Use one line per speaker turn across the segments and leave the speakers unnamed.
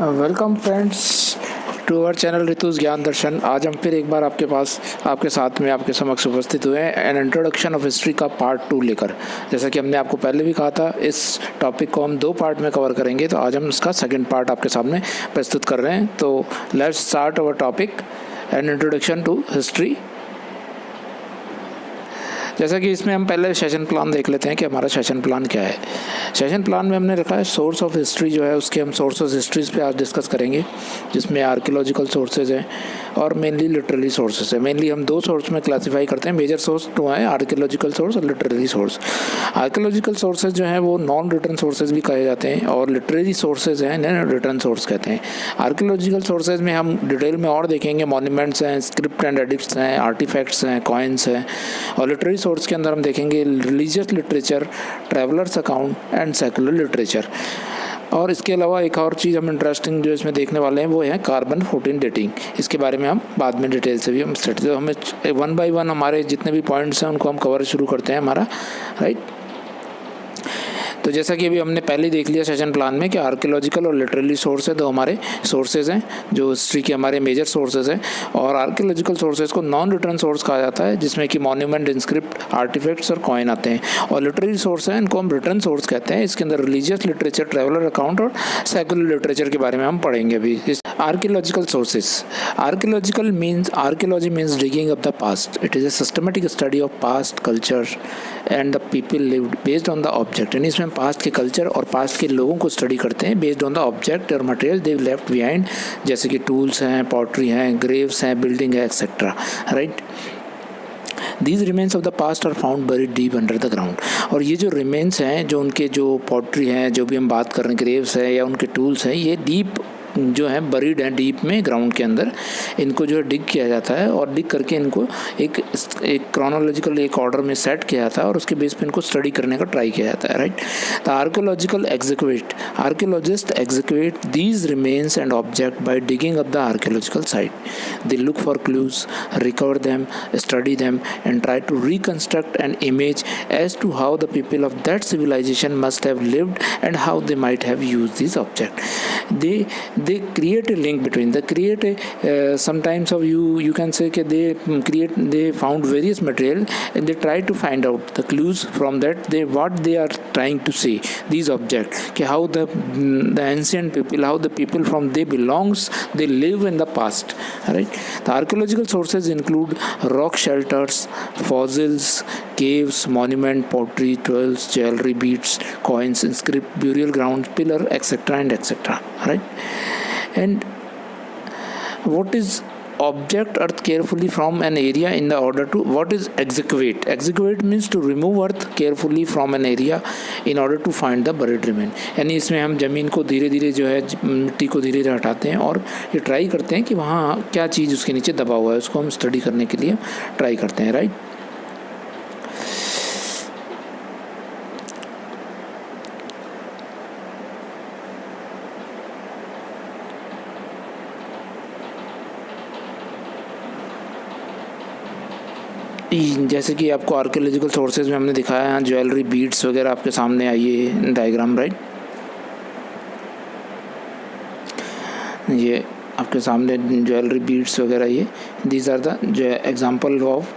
Welcome friends to our channel Rituj Gyan Darshan. आज हम फिर एक बार आपके साथ में आपके समक्ष उपस्थित हुए हैं एन इंट्रोडक्शन ऑफ हिस्ट्री का पार्ट 2 लेकर। जैसा कि हमने आपको पहले भी कहा था, इस टॉपिक को हम 2 पार्ट में कवर करेंगे, तो आज हम इसका सेकंड पार्ट आपके सामने प्रस्तुत कर रहे हैं। तो let's start our topic an introduction to history. जैसा कि इसमें हम पहले सेशन प्लान देख लेते हैं कि हमारा सेशन प्लान क्या है। सेशन प्लान में हमने रखा है सोर्स ऑफ हिस्ट्री जो है, उसके हम सोर्स ऑफ हिस्ट्रीज़ पे आज डिस्कस करेंगे, जिसमें आर्कियोलॉजिकल सोर्सेज हैं और मेनली लिटरेरी सोर्सेज है। मेनली हम 2 सोर्स में क्लासीफाई करते हैं, मेजर सोर्स 2 हैं, आर्कियोलॉजिकल सोर्स और लिटरेरी सोर्स। आर्कियोलॉजिकल सोर्सेज जो हैं वो नॉन रिटर्न सोर्सेज भी कहे जाते हैं, और लिटरेरी सोर्सेज हैं इन्हें रिटर्न सोर्स कहते हैं। आर्कियोलॉजिकल सोर्सेज में हम डिटेल में और देखेंगे, मॉन्यूमेंट्स हैं, स्क्रिप्ट एंड एडिक्ट्स हैं, आर्टिफैक्ट्स हैं, कॉइन्स हैं। और लिटरेरी सोर्स के अंदर हम देखेंगे religious literature, travellers account and secular literature. और इसके अलावा एक और चीज़ हम इंटरेस्टिंग जो इसमें देखने वाले हैं वो है कार्बन 14 डेटिंग। इसके बारे में हम बाद में डिटेल से भी हम स्टडी, तो हमें 1 बाय 1 हमारे जितने भी पॉइंट्स हैं उनको हम कवर शुरू करते हैं हमारा, राइट। तो जैसा कि अभी हमने पहले देख लिया सेशन प्लान में कि आर्कियोलॉजिकल और लिटरेरी सोर्स है, 2 हमारे सोर्सेज हैं जो हिस्ट्री के हमारे मेजर सोर्सेज हैं। और आर्कियोलॉजिकल सोर्सेज को नॉन रिटर्न सोर्स कहा जाता है, जिसमें कि मॉन्यूमेंट, इंस्क्रिप्ट, आर्टिफैक्ट्स और कॉइन आते हैं। और लिटरेरी सोर्स है, इनको हम रिटर्न सोर्स कहते हैं। इसके अंदर रिलीजियस लिटरेचर, ट्रैवलर अकाउंट और सेकुलर लिटरेचर के बारे में हम पढ़ेंगे अभी। Archaeological sources. Archaeology means digging of the past. It is a systematic study of past culture and the people lived based on the object. यानी इसमें पास्ट के कल्चर और पास्ट के लोगों को स्टडी करते हैं बेस्ड ऑन द ऑब्जेक्ट और मटेरियल दे लेफ्ट बिहाइंड, जैसे कि टूल्स हैं, पॉटरी हैं, ग्रेव्स हैं, बिल्डिंग है, etcetera, right. These remains of the past are found buried deep under the ground। और ये जो रिमेन्स हैं, जो उनके जो पॉटरी हैं, जो भी हम बात कर रहे हैं, ग्रेव्स है या उनके टूल्स हैं, ये डीप जो है बरीड हैं डीप में, ग्राउंड के अंदर। इनको जो है डिग किया जाता है और डिग करके इनको एक क्रोनोलॉजिकल एक ऑर्डर में सेट किया जाता है और उसके बेस पे इनको स्टडी करने का ट्राई किया जाता है, right. The archaeologist execute these remains and object by digging up the archaeological site. They look for clues, recover them, study them and try to reconstruct an image as to how the people of that civilisation must have lived and how they might have used this object. They create a link between, they create a sometimes of you can say that they found various material and they try to find out the clues from that, what they are trying to say, these objects, कि how the ancient people, how the people from they belongs, they live in the past, right। The archaeological sources include rock shelters, fossils, caves, monument, pottery, tools, jewelry, beads, coins, inscript, burial grounds, pillar, etc. and etc. right। And what is object earth carefully from an area in the order to, what is excavate means to remove earth carefully from an area in order to find the buried remain। यानी इसमें हम ज़मीन को धीरे धीरे जो है, मिट्टी को धीरे धीरे हटाते हैं और ये ट्राई करते हैं कि वहाँ क्या चीज़ उसके नीचे दबा हुआ है, उसको हम स्टडी करने के लिए ट्राई करते हैं, राइट। जैसे कि आपको आर्कियोलॉजिकल सोर्सेज में हमने दिखाया है, ज्वेलरी, बीड्स वगैरह आपके सामने आई है डायग्राम, राइट। ये आपके सामने ज्वेलरी, बीड्स वगैरह, ये these are the example of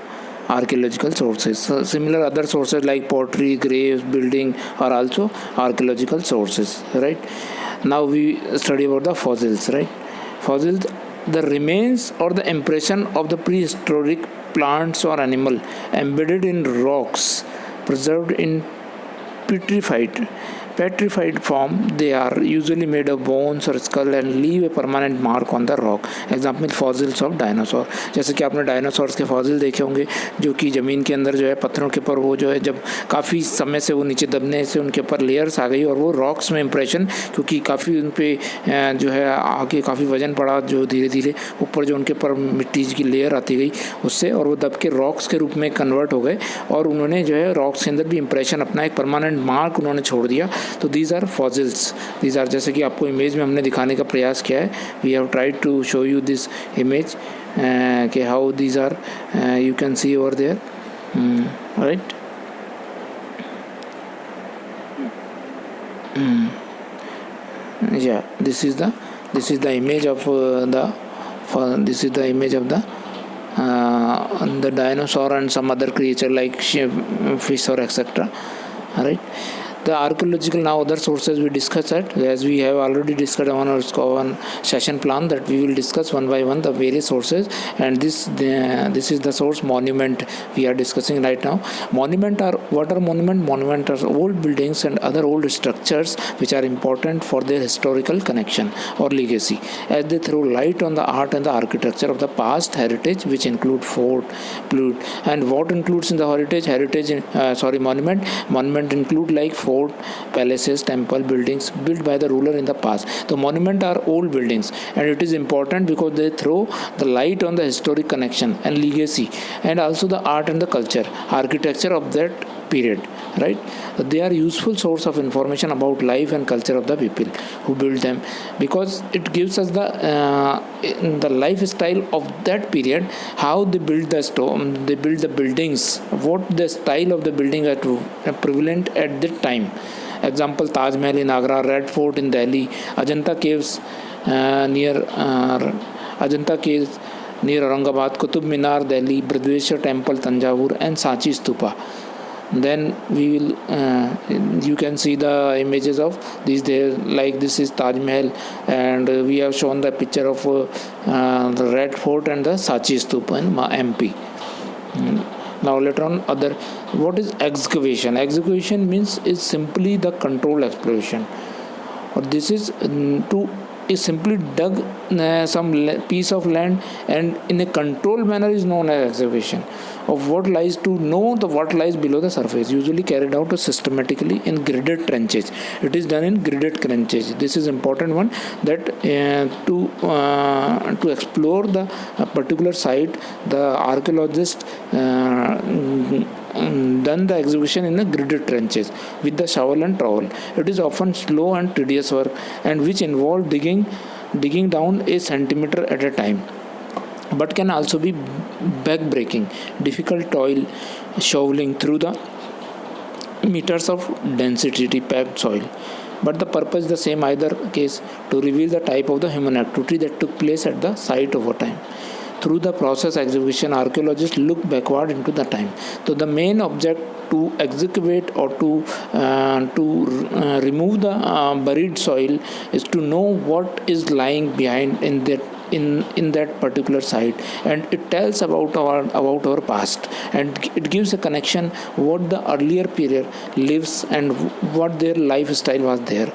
archaeological sources। Similar other sources like pottery, graves, building are also archaeological sources, right। Now we study about the fossils, right। Fossils, the remains or the impression of the prehistoric plants or animal embedded in rocks, preserved in petrified form। They are usually made of bones or skull and leave a permanent mark on the rock। Example fossils of dinosaur। जैसे कि आपने dinosaurs के fossil देखे होंगे जो कि ज़मीन के अंदर जो है पत्थरों के ऊपर वो जो है जब काफ़ी समय से वो नीचे दबने से उनके ऊपर लेयर्स आ गई और वो रॉक्स में इम्प्रेशन, क्योंकि काफ़ी उन पर जो है आगे काफ़ी वजन पड़ा, जो धीरे धीरे ऊपर जो उनके ऊपर मिट्टी की लेयर आती गई उससे, और वो दब के रॉक्स के रूप में कन्वर्ट हो गए और उन्होंने जो है रॉक्स के अंदर भी इम्प्रेशन, अपना एक परमानेंट मार्क उन्होंने छोड़ दिया। तो these are fossils. These are, जैसे कि आपको इमेज में हमने दिखाने का प्रयास किया है, we have tried to show you this image कि how these are, you can see over there, right. Yeah, this is the image of this is the image of the dinosaur and some other creature like fish or etc. All right. The archaeological now other sources we discuss it, as we have already discussed on our session plan, that we will discuss one by one the various sources. And this is the source monument we are discussing right now. Monument are what are monument? Monument are old buildings and other old structures which are important for their historical connection or legacy, as they throw light on the art and the architecture of the past heritage, which include and what includes in the monument include like fort, palaces, temple, buildings built by the ruler in the past. The monument are old buildings, and it is important because they throw the light on the historic connection and legacy, and also the art and the culture, architecture of that period, right? They are useful source of information about life and culture of the people who built them, because it gives us the lifestyle of that period, how they built they built the buildings, what the style of the building are prevalent at that time. Example: Taj Mahal in Agra, Red Fort in Delhi, near Ajanta caves near Aurangabad, Qutub Minar, Delhi, Brideshwar Temple, Tanjavur, and Sanchi Stupa. Then we will you can see the images of these there, like this is Taj Mahal, and we have shown the picture of the Red Fort and the Sanchi Stupa in MP. Now later on, what is excavation? Excavation means is simply the controlled exploration, or this is is simply dug some piece of land and in a controlled manner is known as excavation of what lies below the surface, usually carried out systematically in gridded trenches. It is done in gridded trenches. This is important one, that to explore the particular site, the archaeologist done the excavation in the gridded trenches with the shovel and trowel. It is often slow and tedious work, and which involve digging down a centimeter at a time, but can also be back-breaking, difficult toil shoveling through the meters of density packed soil. But the purpose is the same either case, to reveal the type of the human activity that took place at the site over time. Through the process excavation, archaeologists look backward into the time. So the main object to excavate or to remove the buried soil is to know what is lying behind in that particular site, and it tells about our past, and it gives a connection what the earlier period lives and what their lifestyle was there.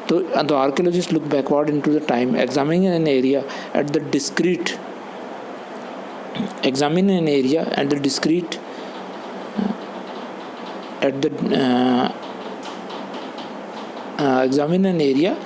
So the archaeologists look backward into the time, examining an area at the discrete examine an area at the discrete examine an area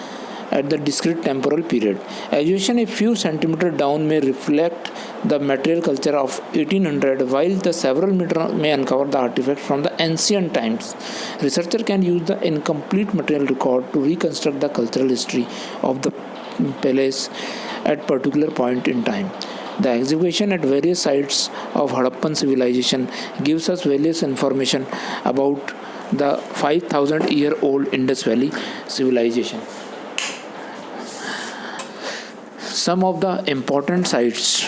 at the discrete temporal period. Elevation a few centimeters down may reflect the material culture of 1800, while the several meters may uncover the artifacts from the ancient times. Researcher can use the incomplete material record to reconstruct the cultural history of the place at particular point in time. The excavation at various sites of Harappan civilization gives us various information about the 5,000-year-old Indus Valley civilization. Some of the important sites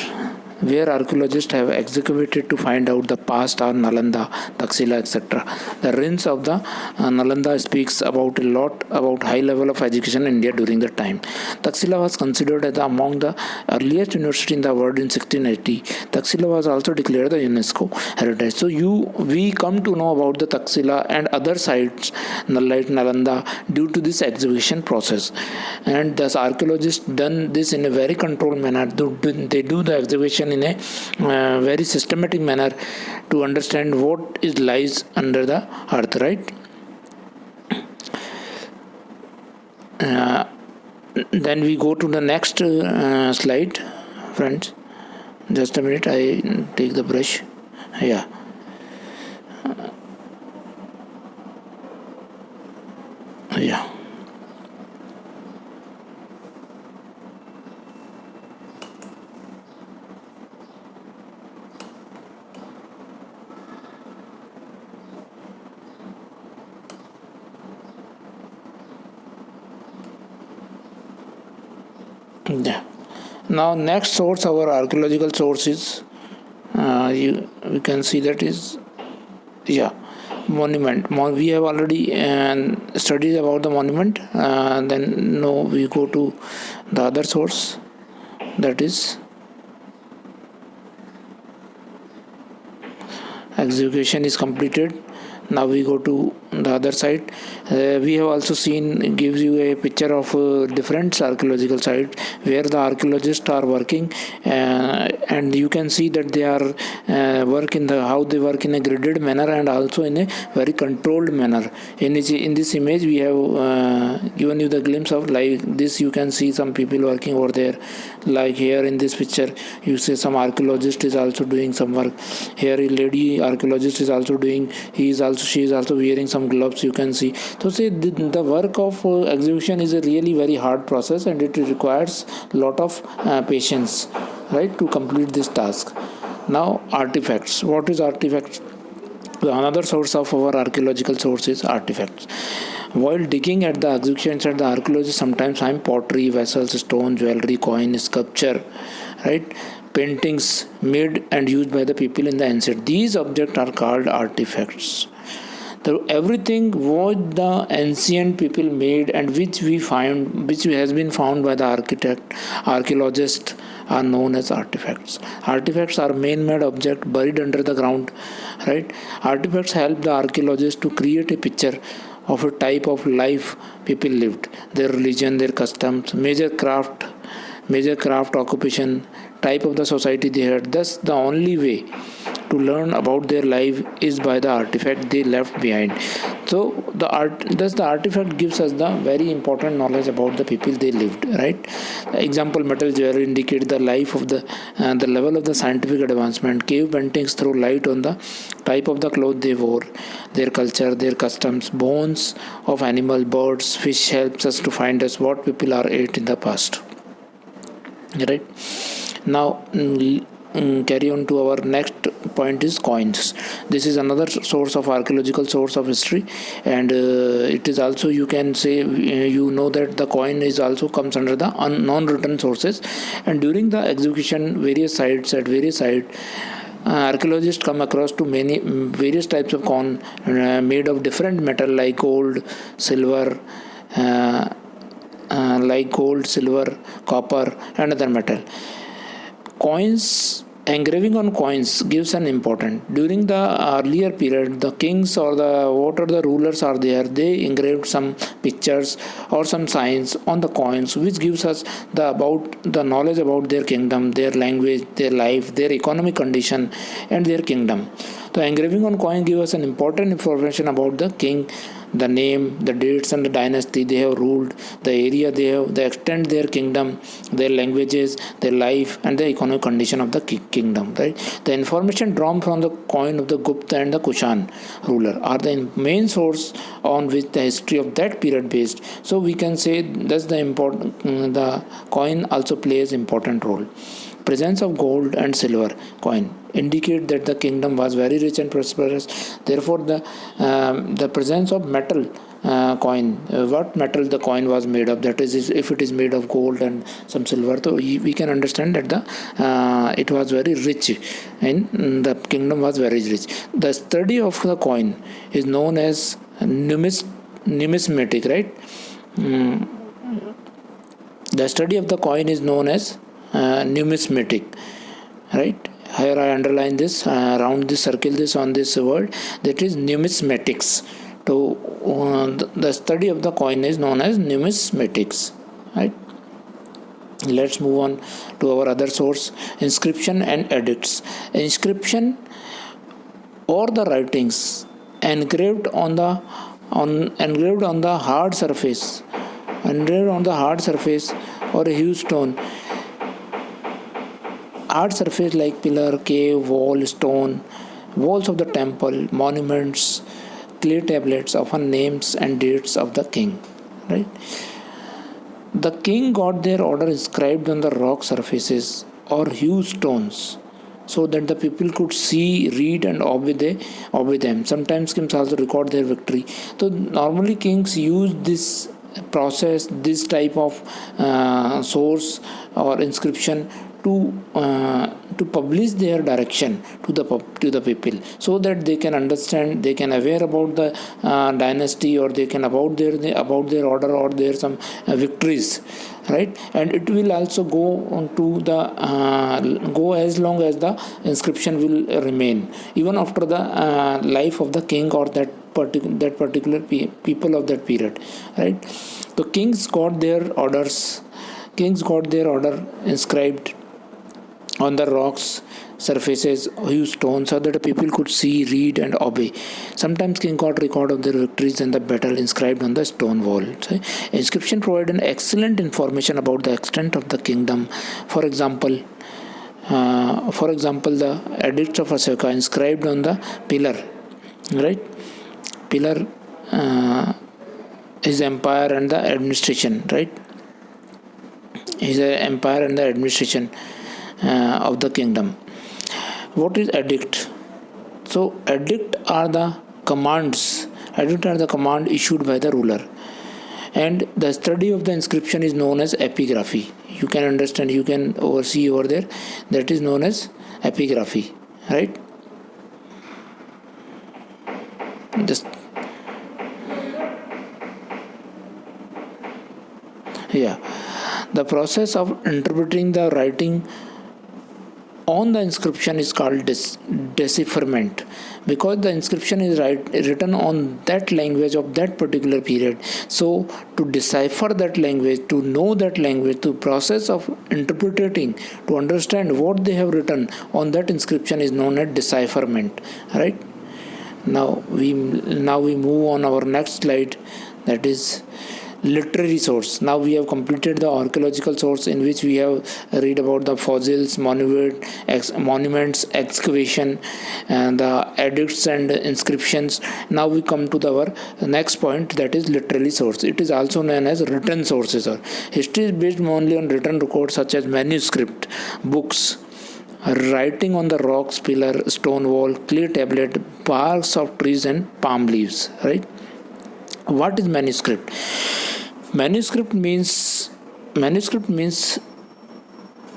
where archaeologists have excavated to find out the past are Nalanda, Taxila, etc. The ruins of the Nalanda speaks about a lot about high level of education in India during the time. Taxila was considered as among the earliest university in the world in 1680. Taxila was also declared the UNESCO heritage. So we come to know about the Taxila and other sites like Nalanda due to this excavation process. And thus archaeologists done this in a very controlled manner. They do the excavation in a very systematic manner to understand what is lies under the earth, right? Then we go to the next slide, friends. Just a minute, I take the brush. Yeah. Yeah. Now next source, our archaeological sources. We can see that is, yeah, monument. We have already studied about the monument. Then no, we go to the other source, that is execution is completed. Now we go to the other side. We have also seen, gives you a picture of different archaeological sites where the archaeologists are working, and you can see that they are how they work in a graded manner and also in a very controlled manner. In this image we have given you the glimpse of, like this you can see some people working over there. Like here in this picture you see some archaeologist is also doing some work. Here a lady archaeologist is also doing, she is also wearing some gloves, you can see. So say the work of execution is a really very hard process, and it requires lot of patience, right, to complete this task. Now artifacts. What is artifacts? Another source of our archaeological source is artifacts. While digging at the execution site, the archaeologists sometimes find pottery, vessels, stone, jewelry, coin, sculpture, right, paintings made and used by the people in the ancient. These objects are called artifacts. Everything what the ancient people made and which has been found by the archaeologist are known as artifacts. Artifacts are man-made objects buried under the ground, right? Artifacts help the archaeologists to create a picture of a type of life people lived, their religion, their customs, major craft occupation, type of the society they had. Thus the only way to learn about their life is by the artifact they left behind. So the artifact gives us the very important knowledge about the people they lived, right? Example, metal jewelry indicate the life of the level of the scientific advancement. Cave paintings throw light on the type of the clothes they wore, their culture, their customs. Bones of animal, birds, fish helps us to find us what people are ate in the past, right? Now carry on to our next point is coins. This is another source of archaeological source of history, and it is also, you can say, you know that the coin is also comes under the non-written sources. And during the execution various sites archaeologists come across to many various types of coin made of different metal like gold, silver, copper, and other metal. Engraving on coins gives an important. During the earlier period, the kings or the rulers are there, they engraved some pictures or some signs on the coins, which gives us the knowledge about their kingdom, their language, their life, their economic condition, and their kingdom. The engraving on coin gives us an important information about the king, the name, the dates, and the dynasty they have ruled, the area they have, the extent their kingdom, their languages, their life, and the economic condition of the kingdom. Right? The information drawn from the coin of the Gupta and the Kushan ruler are the main source on which the history of that period based. So we can say that's the coin also plays important role. Presence of gold and silver coin indicate that the kingdom was very rich and prosperous. Therefore, the presence of metal coin, what metal the coin was made of, that is, if it is made of gold and some silver, so we can understand that it was very rich, and the kingdom was very rich. The study of the coin is known as numismatic, right? The study of the coin is known as numismatic, right? Here I underline this, round this, circle this on this word, that is numismatics. So the study of the coin is known as numismatics, right? Let's move on to our other source, inscription and edicts. Inscription or the writings engraved on the hard surface or a huge stone. Hard surface like pillar, cave, wall, stone, walls of the temple, monuments, clay tablets, often names and dates of the king. Right? The king got their order inscribed on the rock surfaces or huge stones, so that the people could see, read, and obey them. Sometimes kings also record their victory. So normally kings use this process this type of source or inscription to publish their direction to the people, so that they can understand, they can aware about the dynasty, or they can about their order or their some victories, right? And it will also go on to the go as long as the inscription will remain, even after the life of the king or that particular people of that period, right? The kings got their order inscribed on the rocks surfaces, huge stones, so that the people could see, read, and obey. Sometimes king got record of their victories and the battle inscribed on the stone wall. So, inscription provided excellent information about the extent of the kingdom. For example, the edicts of Ashoka inscribed on the pillar, right? Pillar, his empire and the administration, right? His empire and the administration of the kingdom. What is edict? So edict are the commands. Edict are the command issued by the ruler, and the study of the inscription is known as epigraphy. You can understand, you can oversee over there, that is known as epigraphy, right? Just yeah, the process of interpreting the writing on the inscription is called decipherment, because the inscription is written on that language of that particular period. So to decipher that language, to know that language, to process of interpreting, to understand what they have written on that inscription is known as decipherment, right? Now we move on our next slide, that is literary source. Now we have completed the archaeological source, in which we have read about the fossils, monuments, excavation, and the edicts and inscriptions. Now we come to our next point, that is literary source. It is also known as written sources. History is based mainly on written records such as manuscript, books, writing on the rocks, pillar, stone wall, clay tablet, barks of trees, and palm leaves, right? What is manuscript? Manuscript means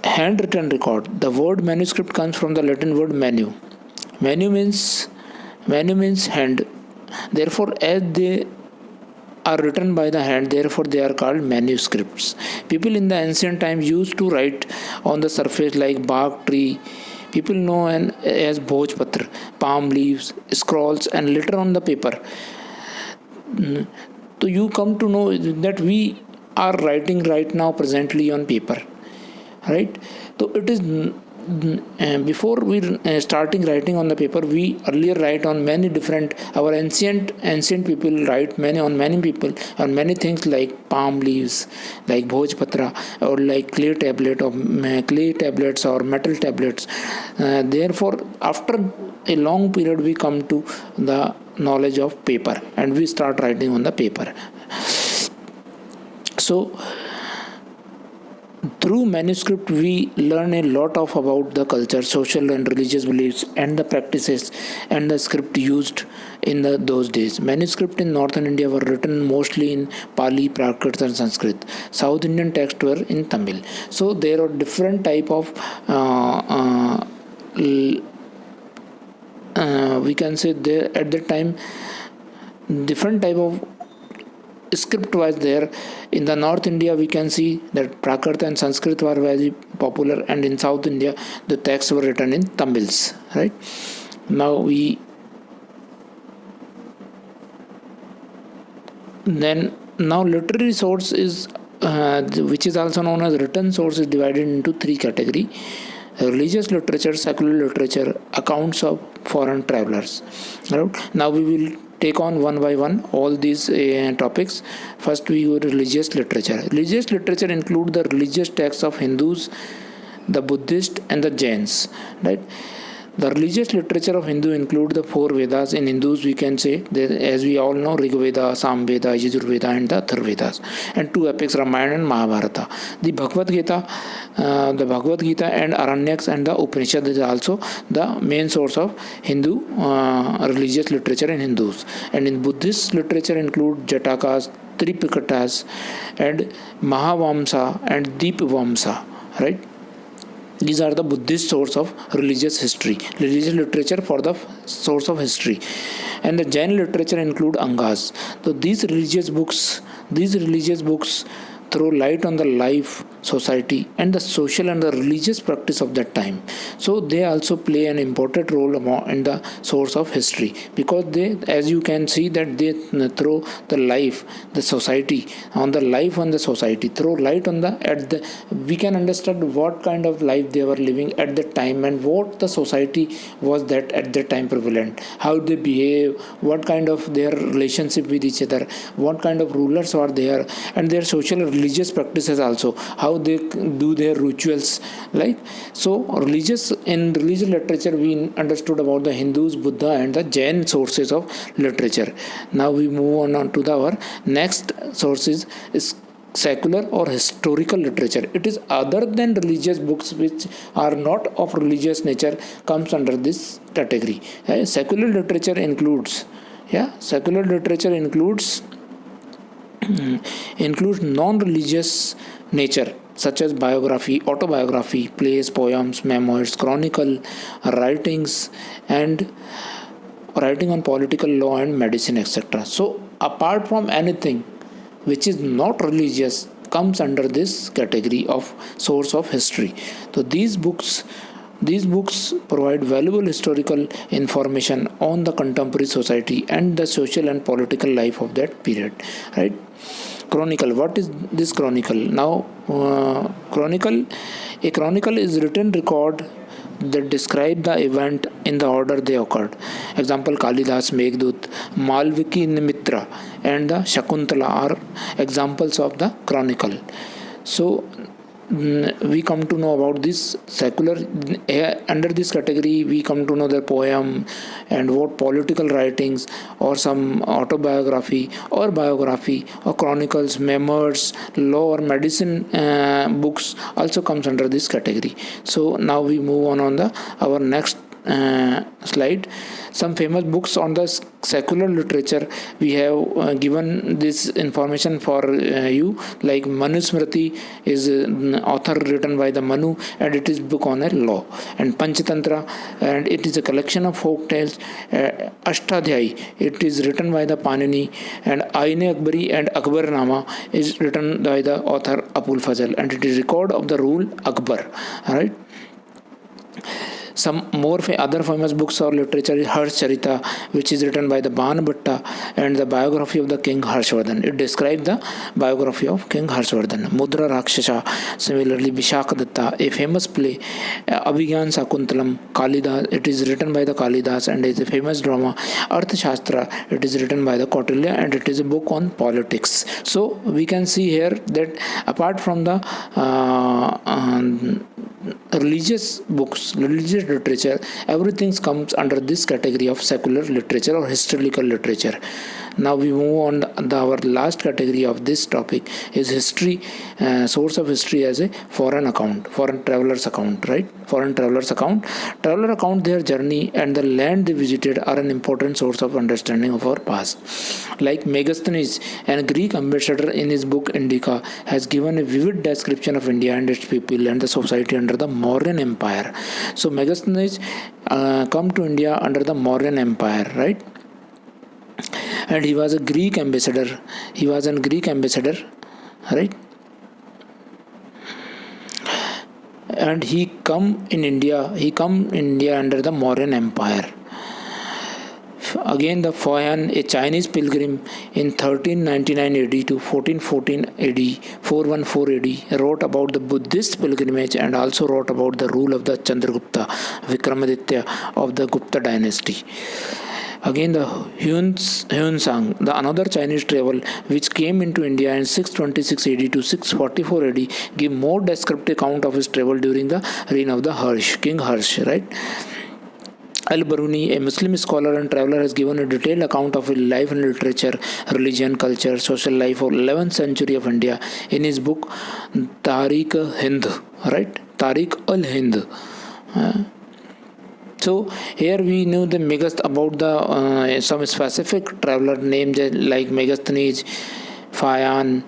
handwritten record. The word manuscript comes from the Latin word manu. Manu means hand. Therefore, as they are written by the hand, therefore they are called manuscripts. People in the ancient times used to write on the surface like bark, tree. People know as bhojpatra, palm leaves, scrolls, and litter on the paper. So you come to know that we are writing right now presently on paper, right? So it is before we starting writing on the paper, we earlier write on many different, our ancient people write many people on many things like palm leaves, like bhojpatra, or like clay tablets or metal tablets. Therefore, after a long period, we come to the knowledge of paper and we start writing on the paper. So through manuscript we learn a lot about the culture, social and religious beliefs, and the practices and the script used in those days. Manuscript in northern India were written mostly in Pali, Prakrit, and Sanskrit. South Indian texts were in Tamil. So there are different type of we can say there at that time different type of script was there. In the North India we can see that Prakrit and Sanskrit were very popular, and in South India the texts were written in Tamils, right? Now literary source is which is also known as written source, is divided into three categories: religious literature, secular literature, accounts of foreign travelers. Right? Now we will take on one by one all these topics. First we go to religious literature. Religious literature include the religious texts of Hindus, the Buddhists, and the Jains. Right? The religious literature of Hindu include the 4 Vedas. In Hindus, we can say, as we all know, Rig Veda, Sam Veda, Yajur Veda, and the Atharva Vedas, and 2 epics, Ramayana and Mahabharata. The Bhagavad Gita and Aranyaks and the Upanishad is also the main source of Hindu religious literature in Hindus. And in Buddhist literature include Jatakas, Tripikatas, and Mahavamsa and Deepavamsa, right? These are the Buddhist source of religious literature for the source of history. And the Jain literature include Angas. So these religious books throw light on the life, society, and the social and the religious practice of that time. So they also play an important role in the source of history, because they, as you can see, that they throw the life, the society, on the life on the society, throw light on we can understand what kind of life they were living at that time, and what the society was that at that time prevalent, how they behave, what kind of their relationship with each other, what kind of rulers were there, and their social and religious practices also, how they do their rituals. Like, so religious literature we understood about the Hindus, Buddha, and the Jain sources of literature. Now we move on to our next sources is secular or historical literature. It is other than religious books which are not of religious nature comes under this category. Secular literature includes non-religious nature, such as biography, autobiography, plays, poems, memoirs, chronicle, writings, and writing on political law and medicine, etc. So apart from anything which is not religious comes under this category of source of history. So these books provide valuable historical information on the contemporary society and the social and political life of that period, right? Chronicle. What is this chronicle? Now, a chronicle is written record that describe the event in the order they occurred. Example, Kalidas, Meghdut, Malviki Nimitra, and the Shakuntala are examples of the chronicle. So we come to know about this secular. Under this category we come to know the poem and what political writings or some autobiography or biography or chronicles, memoirs, law or medicine books also comes under this category. So now we move on our next slide. Some famous books on the secular literature. We have given this information for you, like Manusmriti is author written by the Manu, and it is book on a law, and Panchatantra, and it is a collection of folk tales. Ashtadhyay, it is written by the Panini, and Aine Akbari and Akbarnama is written by the author Abul Fazl, and it is record of the rule Akbar. Alright. Some more other famous books or literature is Harshcharita, which is written by the Banabhatta, and the biography of the King Harshvardhan. It describes the biography of King Harshvardhan. Mudra Rakshasa, similarly Vishakadatta, a famous play. Abhigyan Sakuntalam, Kalidas, it is written by the Kalidas and is a famous drama. Arthashastra, it is written by the Kautilya, and it is a book on politics. So we can see here that apart from the religious books, religious literature, everything comes under this category of secular literature or historical literature. Now we move on. Our last category of this topic is history, source of history as a foreign traveler's account, right? Foreign traveler's account. Traveler account their journey and the land they visited are an important source of understanding of our past. Like Megasthenes, a Greek ambassador, in his book Indica, has given a vivid description of India and its people and the society under the Mauryan Empire. So Megasthenes come to India under the Mauryan Empire, right? And he was a Greek ambassador. Right? And he come in India under the Mauryan Empire. Again, the Foyan, a Chinese pilgrim in 1399 AD to 1414 AD, 414 AD, wrote about the Buddhist pilgrimage and also wrote about the rule of the Chandragupta, Vikramaditya of the Gupta dynasty. Again, the Hunsang, the another Chinese travel which came into India in 626 AD to 644 AD, give more descriptive account of his travel during the reign of the King Harsh, right? Al-Biruni, a Muslim scholar and traveler, has given a detailed account of life and literature, religion, culture, social life of 11th century of India in his book Tariq Hind, right? Tariq al-Hind. So here we know the Megasth about the some specific traveler names like Megasthenes, Fayan,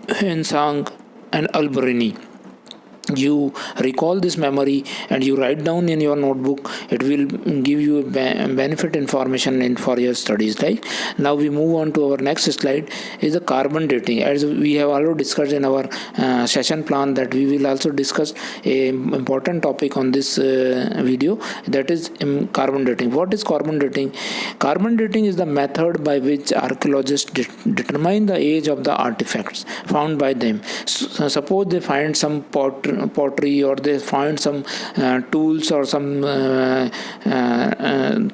Hensang, and Al-Biruni. You recall this memory and you write down in your notebook. It will give you benefit information for your studies. Right now we move on to our next slide is the carbon dating. As we have already discussed in our session plan, that we will also discuss a important topic on this video, that is carbon dating. What is carbon dating? Carbon dating is the method by which archaeologists determine the age of the artifacts found by them. Suppose they find some pottery, or they find some tools or some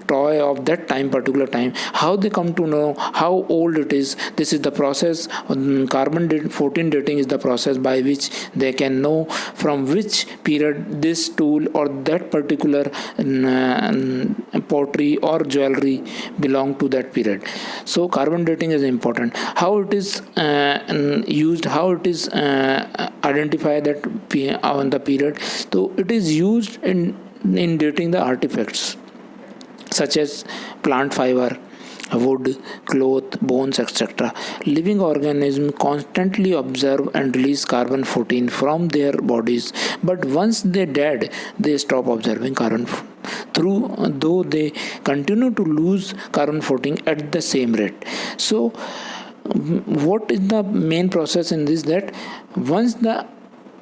toy of that particular time. How they come to know how old it is? This is the process. Carbon 14 dating is the process by which they can know from which period this tool or that particular pottery or jewelry belong to that period. So carbon dating is important. How it is used, how it is identified that on the period. So it is used in dating the artifacts such as plant fiber, wood, cloth, bones, etc. Living organisms constantly observe and release carbon 14 from their bodies, but once they dead, they stop observing carbon though they continue to lose carbon 14 at the same rate. So what is the main process in this? That once the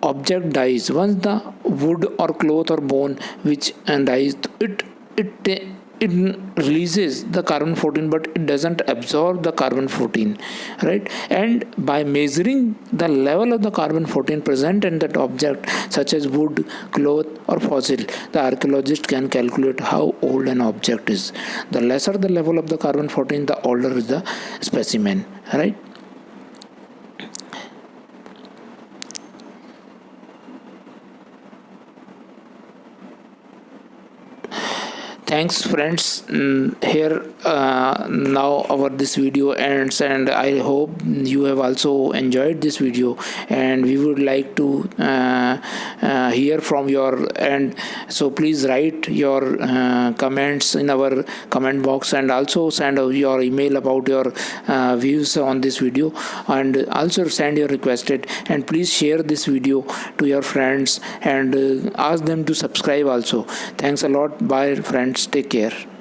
object dies, once the wood or cloth or bone which dies, it releases the carbon 14, but it doesn't absorb the carbon 14, right? And by measuring the level of the carbon 14 present in that object, such as wood, cloth, or fossil, the archaeologist can calculate how old an object is. The lesser the level of the carbon 14, the older is the specimen, right? Thanks friends. Here now our this video ends, and I hope you have also enjoyed this video, and we would like to hear from your end. So please write your comments in our comment box, and also send your email about your views on this video, and also send your requested, and please share this video to your friends and ask them to subscribe also. Thanks a lot. Bye friends. Take care.